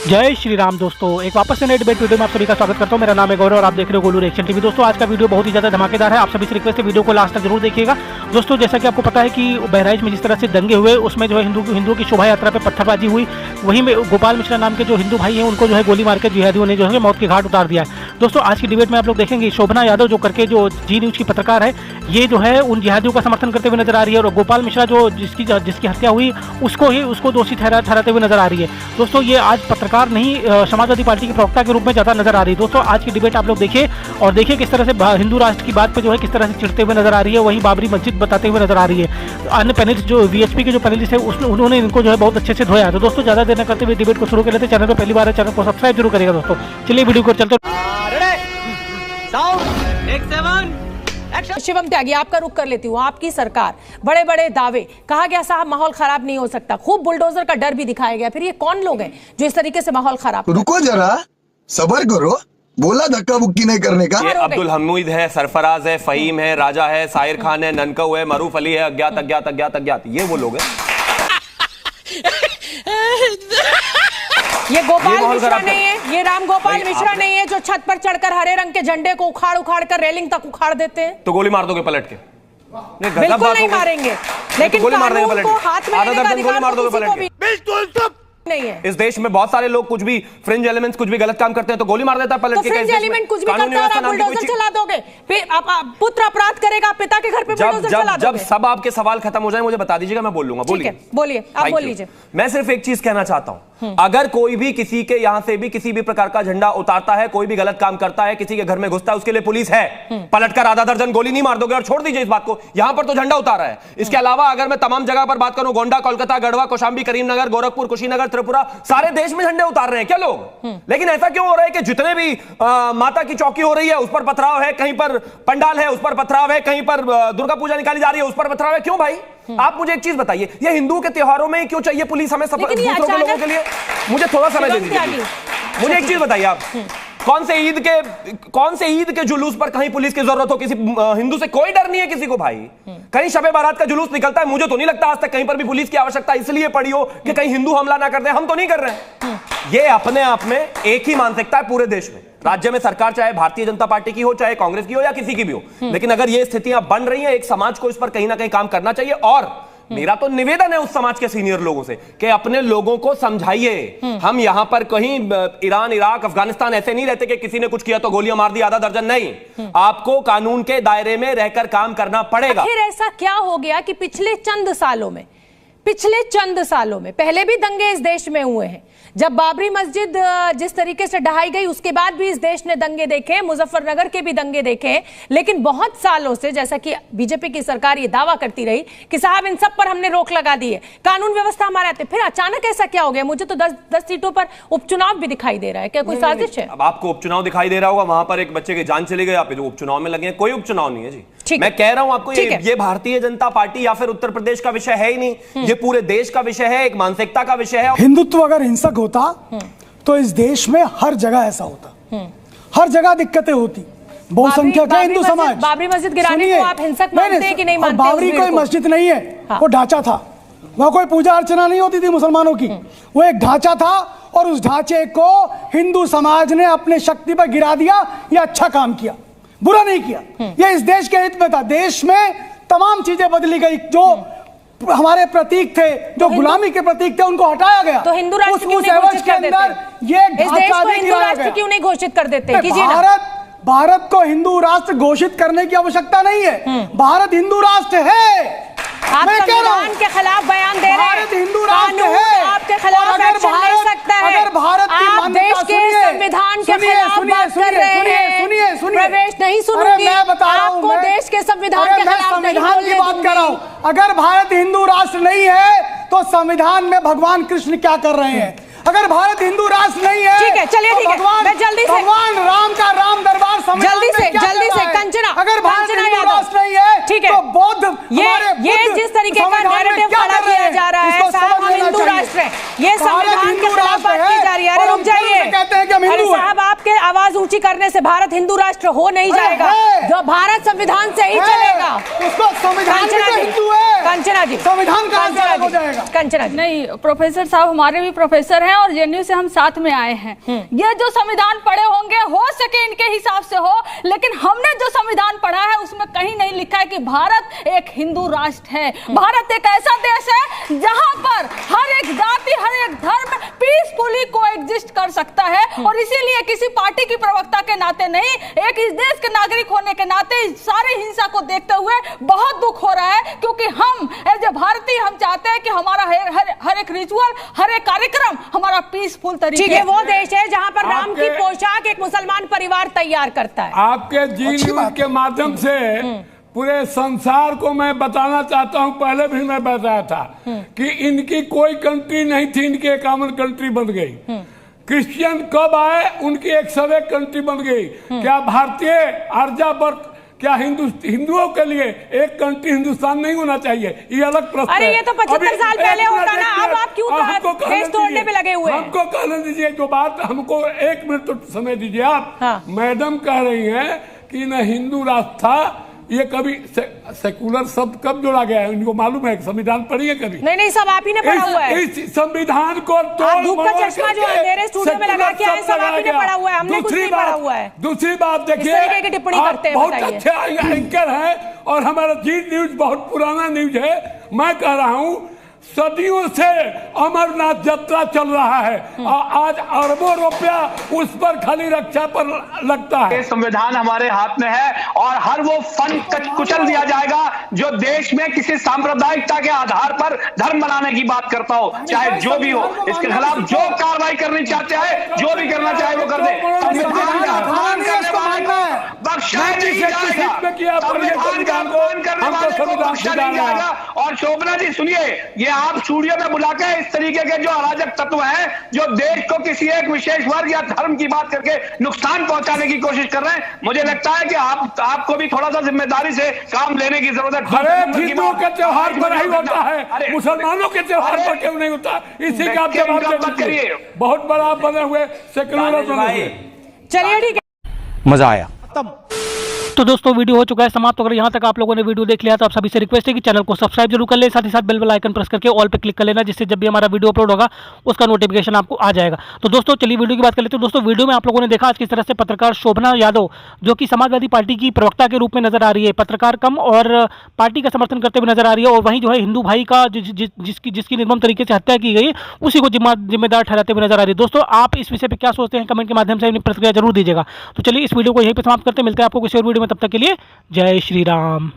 जय श्री राम दोस्तों, एक वापस से नए डिबेट वीडियो में आप सभी का स्वागत करता हूं। मेरा नाम है गौरव और आप देख रहे हो गोलू रिएक्शन टीवी। दोस्तों आज का वीडियो बहुत ही ज़्यादा धमाकेदार है। आप सभी से रिक्वेस्ट है वीडियो को लास्ट तक जरूर देखिएगा। दोस्तों जैसा कि आपको पता है कि बहराइच में जिस तरह से दंगे हुए उसमें जो है हिंदुओं की शोभा यात्रा पर पत्थरबाजी हुई, वहीं में गोपाल मिश्रा नाम के जो हिंदू भाई हैं उनको जो है गोली मार के जिहादियों ने जो है मौत के घाट उतार दिया है। दोस्तों आज की डिबेट में आप लोग देखेंगे शोभना यादव जो करके जो जी न्यूज़ की पत्रकार है, ये जो है उन जिहादियों का समर्थन करते हुए नजर आ रही है, और गोपाल मिश्रा जो जिसकी हत्या हुई उसको दोषी ठहराते हुए नजर आ रही है। दोस्तों ये आज पत्रकार नहीं समाजवादी पार्टी की प्रवक्ता के रूप में ज़्यादा नजर आ रही है। दोस्तों आज की डिबेट आप लोग देखिए और देखिए किस तरह से हिंदू राष्ट्र की बात पे जो है किस तरह से चिढ़ते हुए नजर आ रही है, वहीं बाबरी मस्जिद बताते हुए नजर आ रही है। अन्य पैनलिस्ट जो वीएचपी के जो पैनलिस्ट है उन्होंने इनको जो है बहुत अच्छे से धोया है। तो दोस्तों ज़्यादा देर न करते हुए डिबेट को शुरू कर लेते हैं। चैनल पर पहली बार है, चैनल को सब्सक्राइब जरूर करेगा। दोस्तों चलिए वीडियो को चलते। शिवम त्यागी, आपका रुख कर लेती हूँ। आपकी सरकार, बड़े बड़े दावे, कहा गया साहब माहौल खराब नहीं हो सकता, खूब बुलडोजर का डर भी दिखाया गया। फिर ये कौन लोग हैं जो इस तरीके से माहौल खराब? रुको जरा, सबर करो, बोला धक्का बुक्की नहीं करने का। ये अब्दुल हमीद है, सरफराज है, फहीम है, राजा है, साहिर खान है, ननकऊ है, मरूफ अली है, अज्ञात, ये वो लोग हैं। ये गोपाल मिश्रा नहीं है, ये राम गोपाल मिश्रा नहीं है जो छत पर चढ़कर हरे रंग के झंडे को उखाड़ कर रेलिंग तक उखाड़ देते हैं। तो गोली मार दोगे पलट के? बिल्कुल नहीं मारेंगे, लेकिन गोली मार देंगे पलट को हाथ में लेने का अधिकार मार दोगे पलट के? बिल्कुल नहीं है। इस देश में बहुत सारे लोग कुछ भी फ्रिंज एलिमेंट्स कुछ भी गलत काम करते हैं तो गोली मार देता है पलट के। फ्रिंज एलिमेंट कुछ भी करता है और आप बुलडोजर चला दोगे, फिर पुत्र अपराध करेगा, पिता के घर पे बुलडोजर चला दोगे। जब सब आपके सवाल खत्म हो जाए मुझे बता दीजिएगा, मैं बोल लूंगा। बोलिए, आप बोल लीजिए। मैं सिर्फ एक चीज कहना चाहता हूं, अगर कोई भी किसी के यहां से भी किसी भी प्रकार का झंडा उतारता है, कोई भी गलत काम करता है, किसी के घर में घुसता है, उसके लिए पुलिस है। पलटकर आधा दर्जन गोली नहीं मार दोगे और छोड़ दीजिए इस बात को। यहां पर तो झंडा उतारा है। इसके अलावा अगर मैं तमाम जगह पर बात करूं, गोंडा, कोलकाता, गढ़वा, कौशाम्बी, करीमनगर, गोरखपुर, कुशीनगर, त्रिपुरा, सारे देश में झंडे उतार रहे हैं क्या लोग? लेकिन ऐसा क्यों हो रहा है कि जितने भी माता की चौकी हो रही है उस पर पथराव है, कहीं पर पंडाल है उस पर पथराव है, कहीं पर दुर्गा पूजा निकाली जा रही है उस पर पथराव है? क्यों भाई? आप मुझे एक चीज बताइए, ये हिंदुओं के त्योहारों में क्यों चाहिए पुलिस हमें दूसरों के लोगों के लिए? मुझे थोड़ा समय दे दीजिए। मुझे एक चीज बताइए, आप कौन से ईद के जुलूस पर कहीं पुलिस की जरूरत हो? किसी हिंदू से कोई डर नहीं है किसी को भाई। कहीं शबे बारात का जुलूस निकलता है, मुझे तो नहीं लगता आज तक कहीं पर भी पुलिस की आवश्यकता इसलिए पड़ी हो कि कहीं हिंदू हमला ना कर दे। हम तो नहीं कर रहे हैं। ये अपने आप में एक ही मानसिकता है पूरे देश में। राज्य में सरकार चाहे भारतीय जनता पार्टी की हो, चाहे कांग्रेस की हो या किसी की भी हो, लेकिन अगर ये स्थितियां बन रही हैं, एक समाज को इस पर कहीं ना कहीं काम करना चाहिए। और मेरा तो निवेदन है उस समाज के सीनियर लोगों से कि अपने लोगों को समझाइए। हम यहां पर कहीं ईरान, इराक, अफगानिस्तान ऐसे नहीं रहते कि किसी ने कुछ किया तो गोलियां मार दी आधा दर्जन। नहीं, आपको कानून के दायरे में रहकर काम करना पड़ेगा। फिर ऐसा क्या हो गया कि पिछले चंद सालों में पहले भी दंगे इस देश में हुए हैं। जब बाबरी मस्जिद जिस तरीके से ढहाई गई उसके बाद भी इस देश ने दंगे देखे, मुजफ्फरनगर के भी दंगे देखे, लेकिन बहुत सालों से जैसा कि बीजेपी की सरकार ये दावा करती रही कि साहब इन सब पर हमने रोक लगा दी है, कानून व्यवस्था हमारे आते। फिर अचानक ऐसा क्या हो गया? मुझे तो 10 सीटों पर उपचुनाव भी दिखाई दे रहा है। क्या कोई साजिश है? अब आपको उपचुनाव दिखाई दे रहा होगा, वहां पर एक बच्चे की जान चली गई, आप जो उपचुनाव में लगे हैं। कोई उपचुनाव नहीं है जी। मैं कह रहा हूं आपको, ये भारतीय जनता पार्टी या फिर उत्तर प्रदेश का विषय है ही नहीं, ये पूरे देश का विषय है, एक मानसिकता का विषय है। हिंदुत्व अगर हिंसक होता तो इस देश में हर जगह ऐसा होता, हर जगह दिक्कतें होती। बहुसंख्यक है हिंदू समाज। बाबरी मस्जिद गिराने को आप हिंसक मानते हैं कि नहीं मानते? बाबरी कोई मस्जिद नहीं है, वो ढांचा था। वहां कोई पूजा अर्चना नहीं होती थी मुसलमानों की, वो एक ढांचा था और उस ढांचे को हिंदू समाज ने अपने शक्ति पर गिरा दिया। ये अच्छा काम किया, बुरा नहीं किया, ये इस देश के हित में था। देश में तमाम चीजें बदली गई, जो हमारे प्रतीक थे, जो गुलामी के प्रतीक थे, उनको हटाया गया। तो हिंदू राष्ट्र क्यों नहीं घोषित कर देते? ये इस देश को हिंदू राष्ट्र क्यों नहीं घोषित कर देते? भारत को हिंदू राष्ट्र घोषित करने की आवश्यकता नहीं है। भारत हिंदू राष्ट्र है। आप संविधान के खिलाफ बयान दे रहे हैं। हिंदू राष्ट्र है, आपके खिलाफ एक्शन ले सकता है। अगर भारत आप देश के संविधान के खिलाफ बात कर रहे हैं, प्रवेश नहीं सुनूंगी। मैं बता रहा हूं, आपको देश के संविधान के खिलाफ संविधान की बात कर रहा हूं। अगर भारत हिंदू राष्ट्र नहीं है तो संविधान में भगवान कृष्ण क्या कर रहे हैं? अगर भारत हिंदू राष्ट्र नहीं है, ठीक है, चलिए ठीक है, मैं जल्दी से भगवान राम का राम दरबार जल्दी से कंचना, अगर भारत हिंदू राष्ट्र नहीं है, ठीक है, तो बौद्ध ये जिस तरीके का नैरेटिव खड़ा किया जा रहा है, साहब हम हिंदू राष्ट्र हैं, ये संविधान के खिलाफ बात की जा रही है। अरे रुक जाइए, अरे साहब आपके आवाज ऊंची करने से भारत हिंदू राष्ट्र हो नहीं जाएगा। जो भारत संविधान से ही चलेगा, उसको संविधान हिंदू है। कंचना जी, संविधान का अर्थ अलग हो जाएगा। कंचना जी, नहीं, प्रोफेसर साहब हमारे भी प्रोफेसर हैं और जेएनयू से हम साथ में आए हैं। ये जो संविधान पढ़े होंगे, हो सके इनके हिसाब से हो, लेकिन हमने जो संविधान पढ़ा है उसमें कहीं नहीं लिखा है कि भारत एक हिंदू राष्ट्र है। भारत एक ऐसा देश है जहां पर हर एक जाति, हर एक धर्म पीसफुली कोएग्जिस्ट कर सकता है। और इसीलिए किसी पार्टी की प्रवक्ता के नाते नहीं, एक इस देश के नागरिक होने के नाते इस सारी हिंसा को देखते हुए बहुत दुख हो रहा है, क्योंकि हम एज ए भारतीय हम चाहते हैं कि हमारा हर एक रिचुअल, हर एक कार्यक्रम हमारा पीसफुल तरीके। ठीक है, वो देश है जहां पर राम की पोशाक एक मुसलमान परिवार तैयार करता है। आपके जी न्यूज के माध्यम से पूरे संसार को मैं बताना चाहता हूं, पहले भी मैं बताया था कि इनकी कोई कंट्री नहीं थी, इनकी 51 कंट्री बन गई। क्रिश्चियन कब आए, उनकी 101 कंट्री बन गई। क्या भारतीय आर्यावर्त, क्या हिंदुओं के लिए एक कंट्री हिंदुस्तान नहीं होना चाहिए? ये अलग प्रश्न। अरे ये तो 75 साल पहले होता ना, अब आप क्यों देश तोड़ने पे लगे हुए हैं? हमको कहने दीजिए जो बात, हमको 1 मिनट तो समय दीजिए आप। हाँ। मैडम कह रही हैं कि न हिंदू राष्ट्र था, ये कभी सेकुलर शब्द कब जोड़ा गया है? इनको मालूम है? संविधान पढ़ी है कभी? नहीं, सब आप ही ने पढ़ा हुआ है। इस संविधान को आप धूप का चश्मा जो अंधेरे स्टूडियो में लगा के आए, सब आप ही ने पढ़ा हुआ है, हमने कुछ नहीं पढ़ा हुआ है। दूसरी बात देखिए, इस तरीके की टिप्पणी करते हैं, बहुत बताइए। अच्छे एंकर है और हमारा जी न्यूज बहुत पुराना न्यूज है। मैं कह रहा हूँ सदियों से अमरनाथ यात्रा चल रहा है और आज अरबों रुपया उस पर खाली रक्षा पर लगता है। संविधान हमारे हाथ में है और हर वो फंड कुचल दिया जाएगा जो देश में किसी सांप्रदायिकता के आधार पर धर्म बनाने की बात करता हो, चाहे जो भी हो। इसके खिलाफ जो कार्रवाई करनी चाहते हैं, जो भी करना चाहे वो कर दे। संविधान का अपमान करने वाले को बख्शा नहीं जाएगा, संविधान का अपमान करने वाले को बख्शा नहीं जाएगा। और शोभना जी सुनिए, ये आप स्टूडियो में बुला के इस तरीके के जो अराजक तत्व हैं, जो देश को किसी एक विशेष वर्ग या धर्म की बात करके नुकसान पहुंचाने की कोशिश कर रहे हैं, मुझे लगता है कि आपको भी थोड़ा सा जिम्मेदारी से काम लेने की जरूरत है। हिंदुओं के त्योहार पर नहीं होता है, मुसलमानों के त्योहार पर क्यों नहीं होता? इसी का आप जवाब करिए। बहुत बड़ा आप बने हुए सेकुलर बने हुए। चलिए ठीक है, मजा आया। तो दोस्तों वीडियो हो चुका है समाप्त। अगर यहाँ तक आप लोगों ने वीडियो देख लिया तो आप सभी से रिक्वेस्ट है कि चैनल को सब्सक्राइब जरूर कर ले, साथ ही साथ बेल आइकन प्रेस करके ऑल पे क्लिक कर लेना, जिससे जब भी हमारा वीडियो अपलोड होगा उसका नोटिफिकेशन आपको आ जाएगा। तो दोस्तों चलिए वीडियो की बात कर लेते हैं। दोस्तों वीडियो में आप लोगों ने देखा आज किस तरह से पत्रकार शोभना यादव, जो कि समाजवादी पार्टी की प्रवक्ता के रूप में नजर आ रही है, पत्रकार कम और पार्टी का समर्थन करते हुए नजर आ रही है, और वहीं जो है हिंदू भाई का जिसकी निर्मम तरीके से हत्या की गई उसी को जिम्मेदार ठहराते हुए नजर आ रही है। दोस्तों आप इस विषय पर क्या सोचते हैं, कमेंट के माध्यम से अपनी प्रतिक्रिया जरूर दीजिएगा। तो चलिए इस वीडियो को यहीं पर समाप्त करते हैं, मिलते हैं आपको किसी और वीडियो में, तब तक के लिए जय श्री राम।